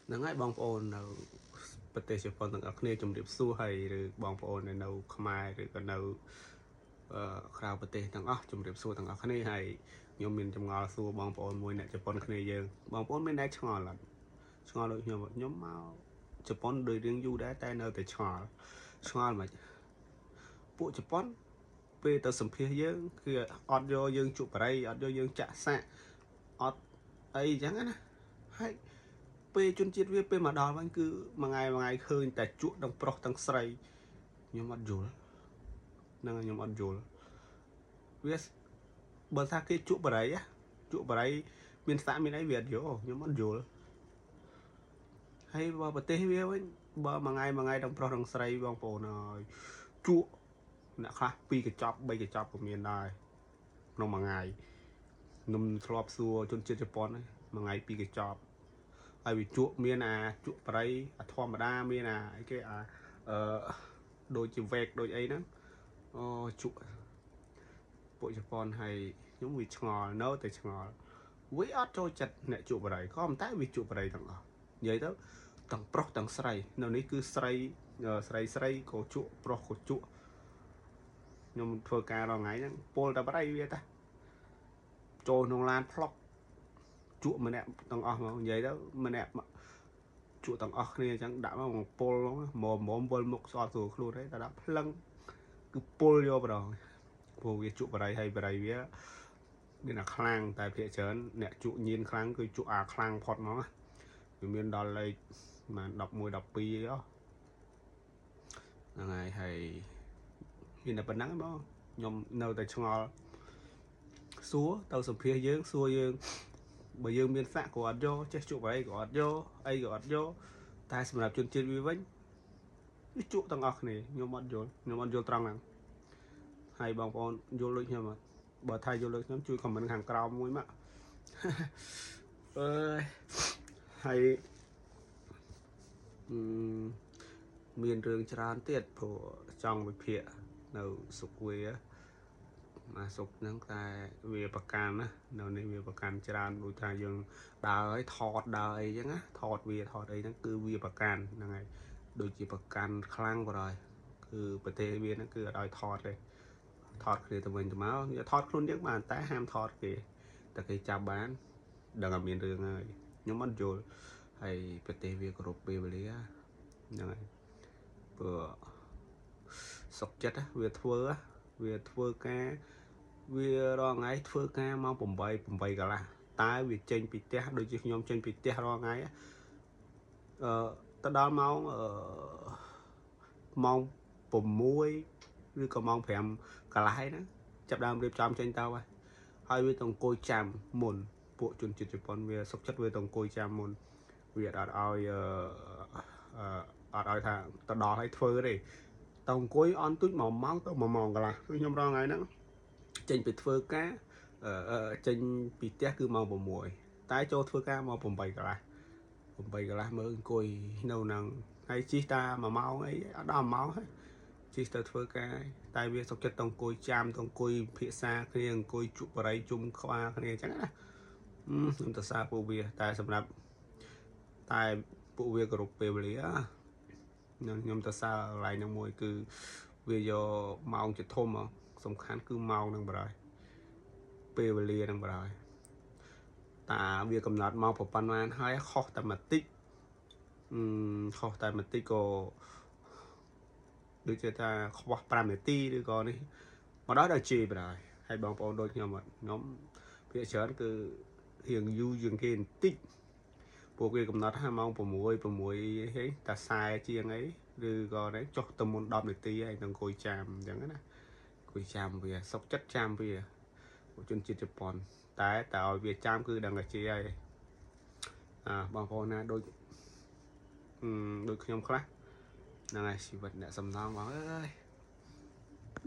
ហ្នឹងហើយបងប្អូននៅប្រទេសជប៉ុនទាំងអស់គ្នាជំរាបសួរហើយឬបងប្អូននៅខ្មែរឬក៏នៅក្រៅប្រទេសទាំងអស់ជំរាបសួរទាំងអស់គ្នាហើយខ្ញុំមានចម្ងល់សួរបងប្អូនមួយអ្នកជប៉ុនគ្នាយើងបងប្អូនមានតែឆ្ងល់អត់ឆ្ងល់ដូចខ្ញុំមកជប៉ុនដូចរឿងយូរដែរតែនៅតែឆ្ងល់មិនពួកជប៉ុនពេលទៅសម្ភាសយើងគឺអត់យកយើងជក់បរិយអត់យកយើងចាក់សាក់អត់អីចឹងណាហើយពេលជនជាតិវាពេលមកដល់វិញគឺមួយថ្ងៃឃើញតែជក់ទាំងប្រុសទាំងស្រីខ្ញុំអត់យល់ហ្នឹងខ្ញុំអត់យល់វាបើថាគេជក់បរិយមានសាក់មានអីវាអត់យកខ្ញុំអត់យល់ហើយបើប្រទេសវាវិញបើមួយថ្ងៃទាំងប្រុសទាំងស្រីបងប្អូនហើយជក់អ្នកខ្លះ2កញ្ចប់3កញ្ចប់ក៏មានដែរក្នុងមួយថ្ងៃខ្ញុំធ្លាប់សួរជនជាតិជប៉ុនមួយថ្ងៃ2កញ្ចប់ហើយវាជក់មានជក់ប្រៃធម្មតាមានអីគេដូចជាវែកដូចអីហ្នឹងជក់ពួកជប៉ុនហើយខ្ញុំវាឆ្ងល់នៅតែឆ្ងល់វាអត់ចូលចិត្តអ្នកជក់ប្រៃក៏ប៉ុន្តែវាជក់ប្រៃទាំងអស់និយាយទៅទាំងប្រុសទាំងស្រីនៅនេះគឺស្រីក៏ជក់ប្រុសក៏ជក់ខ្ញុំធ្វើការរាល់ថ្ងៃហ្នឹងពលតែប្រៃវាតាចូលក្នុងឡានផ្លុកជក់ម្នាក់ទាំងអស់មកនិយាយទៅម្នាក់ជក់ទាំងអស់គ្នាអញ្ចឹងដាក់មកពលមុំវិលមុខស្អត់ស្រួលខ្លួនហើយតែដាក់ភ្លឹងគឺពលយកម្ដងព្រោះវាជក់បរិយហើយបរិយវាមានខ្លាំងតែភាគច្រើនអ្នកជក់ញៀនខ្លាំងគឺជក់ខ្លាំងផុតហ្មងវាមានដល់លេខប្រហែល11 12ហ្នឹងហើយមានតែប៉ុណ្ណឹងបងខ្ញុំនៅតែឆ្ងល់សួរទៅសម្ភាសយើងសួរយើងបើយើងមានសាក់ក៏អត់យកចេះជក់បរិយក៏អត់យកអីក៏អត់យកតែសម្រាប់ជនជាតិវាវិញវាជក់ទាំងអស់គ្នាខ្ញុំអត់យល់ត្រង់ហ្នឹងហើយបងប្អូនយល់ដូចខ្ញុំអត់បើថាយល់ដូចខ្ញុំជួយខមមិនខាងក្រោមមួយមកហើយមានរឿងច្រើនទៀតព្រោះចង់វិភាគនៅសុកវាមកសុកហ្នឹងតែវាប្រកាន់ណានៅនេះវាប្រកាន់ច្រើនដូចថាយើងដើរឲ្យថតដើរអីចឹងណាថតអីហ្នឹងគឺវាប្រកាន់ហ្នឹងហើយដូចជាប្រកាន់ខ្លាំងបរិយគឺប្រទេសវាហ្នឹងគឺអត់ឲ្យថតទេថតគ្នាទៅវិញទៅមកថតខ្លួនយើងបានតែហាមថតគេតែគេចាប់បានដឹងតែមានរឿងហើយខ្ញុំអត់យល់ហើយប្រទេសវាគ្រប់ពេលវេលាហ្នឹងហើយព្រោះសុកចិត្តវាធ្វើការវារាល់ថ្ងៃធ្វើការម៉ោង8កន្លះតែវាចេញពីផ្ទះដូចជាខ្ញុំចេញពីផ្ទះរាល់ថ្ងៃទៅដល់ម៉ោង6ឬក៏ម៉ោង5កន្លះហ្នឹងចាប់ដើមរៀបចំចេញទៅហើយវាទៅអង្គុយចាំមុនពួកជនជាតិជប៉ុនវាសុកចិត្តវាទៅអង្គុយចាំមុនវាអត់ឲ្យថាទៅដល់ឲ្យធ្វើទេទៅអង្គុយអន់ទុច1ម៉ោងទៅ1ម៉ោងកន្លះគឺខ្ញុំរងថ្ងៃហ្នឹងចេញពីធ្វើការចេញពីផ្ទះគឺម៉ោង6តែចូលធ្វើការម៉ោង8កន្លះមើលអង្គុយនៅហ្នឹងហើយជិះតា1ម៉ោងអីអត់ដល់1ម៉ោងហើយជិះទៅធ្វើការតែវាសុកចិត្តទៅអង្គុយចាំទៅអង្គុយភាសាគ្នាអង្គុយជក់បរិយជុំក្បាលគ្នាអញ្ចឹងណាខ្ញុំទៅសារពួកវាតែសម្រាប់តែពួកវាគ្រប់ពេលវេលាខ្ញុំទៅសារកន្លែងហ្នឹងមួយគឺវាយកម៉ោងជាធំសំខាន់គឺម៉ោងហ្នឹងបរិយពេលវេលាហ្នឹងបរិយតាវាកំណត់ម៉ោងប្រហែលបានហើយខុសតែមួយតិចក៏ដូចជាថាខ្វះ5នាទីឬក៏នេះមកដល់ជេរបរិយហើយបងប្អូនដូចខ្ញុំភាគច្រើនគឺរៀងយូរជាងគេបន្តិចពួកគេកំណត់ថាម៉ោង6ហេតែ40ជាងអីឬក៏ចុះទៅមុន10នាទីហើយនឹងអង្គុយចាំអញ្ចឹងណាអង្គុយចាំវាសុកចិត្តចាំវាជនជាតិជប៉ុនតែឲ្យវាចាំគឺដឹងតែជាហើយបងប្អូនណាដូចខ្ញុំខ្លះហ្នឹងហើយជីវិតអ្នកសំណងបងអើយ